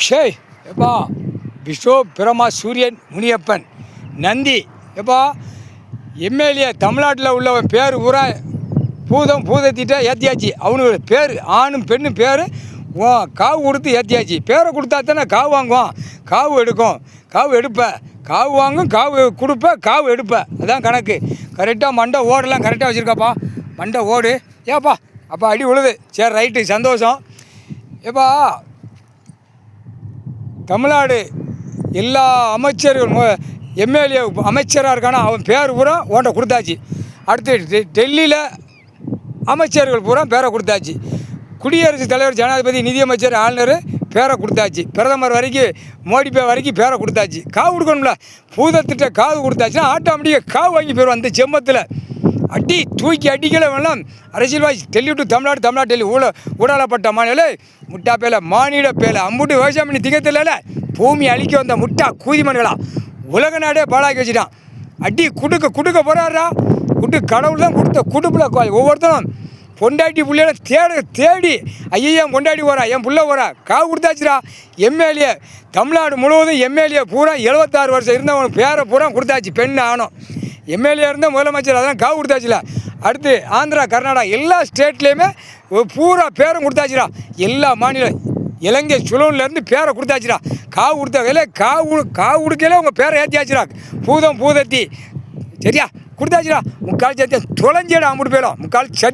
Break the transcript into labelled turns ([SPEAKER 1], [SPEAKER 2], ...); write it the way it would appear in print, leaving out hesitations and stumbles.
[SPEAKER 1] ஷேய் எப்பா விஸ்வ பிரமா சூரியன் முனியப்பன் நந்தி எப்பா எம்எல்ஏ தமிழ்நாட்டில் உள்ளவன் பேர் ஊரா பூதத்திட்ட ஏற்றியாச்சு. அவனுக்கு பேர் ஆணும் பெண்ணும் பேர் காவு கொடுத்து ஏற்றியாச்சு. பேரை கொடுத்தா தானே காவு வாங்குவோம், காவு எடுக்கும், காவு எடுப்பேன், காவு வாங்கும், காவு கொடுப்பேன், காவு எடுப்பேன். அதான் கணக்கு. கரெக்டாக மண்டை ஓடெல்லாம் கரெக்டாக வச்சுருக்காப்பா. மண்டை ஓடு ஏப்பா அப்பா அடி உழுது. சரி ரைட்டு சந்தோஷம். ஏப்பா தமிழ்நாடு எல்லா அமைச்சர்கள் எம்எல்ஏ அமைச்சராக இருக்கானா அவன் பேர் பூரா ஓண்ட கொடுத்தாச்சு. அடுத்து டெல்லியில் அமைச்சர்கள் பூரா பேரை கொடுத்தாச்சு. குடியரசுத் தலைவர், ஜனாதிபதி, நிதியமைச்சர், ஆளுநர் பேரை கொடுத்தாச்சு. பிரதமர் வரைக்கும் மோடி வரைக்கும் பேரை கொடுத்தாச்சு. காவு கொடுக்கணும்ல, பூதத்திட்ட காவு கொடுத்தாச்சுன்னா ஆட்டோமேட்டிக்காக காவு வாங்கி போயிடுவோம். அந்த செம்மத்தில் அடி தூக்கி அடிக்கல வேணாம். அரசியல்வாதி டெல்லி டு தமிழ்நாடு டெல்லி ஊடாலப்பட்ட மாநில முட்டா பேல மாநில பேல அம்புட்டு விவசாயம் பண்ணி திகத்தில்ல பூமி அழிக்க வந்த முட்டா கூதிமன்களா உலக நாடே பாழாக்கி வச்சுட்டான். அடி குடுக்க போறாரா கடவுள் தான் கொடுத்த குடுப்பில் ஒவ்வொருத்தரும் பொண்டாட்டி பிள்ளையோட தேடி ஐயா பொண்டாட்டி போகிறா, என் பிள்ளை போகிறா, காவு கொடுத்தாச்சுடா. எம்எல்ஏ தமிழ்நாடு முழுவதும் எம்எல்ஏ பூரா 76 வருஷம் இருந்தவன் பேரை பூரா கொடுத்தாச்சு. பெண் ஆணும் எம்எல்ஏ இருந்தால் முதலமைச்சர் அதெல்லாம் காவு கொடுத்தாச்சுல. அடுத்து ஆந்திரா, கர்நாடகா எல்லா ஸ்டேட்லேயுமே பூரா பேரும் கொடுத்தாச்சுடா. எல்லா மாநிலம் இலங்கை சுழன்லேருந்து பேரை கொடுத்தாச்சுடா. காவு கொடுத்த காவு கொடுக்கல உங்கள் பேரை ஏற்றியாச்சுடா. பூதத்தி சரியா கொடுத்தாச்சுடா. முக்கால் சத்தியம் தொலைஞ்சிடா அம்பிட்டு போயிடும். முக்கால் சத்தி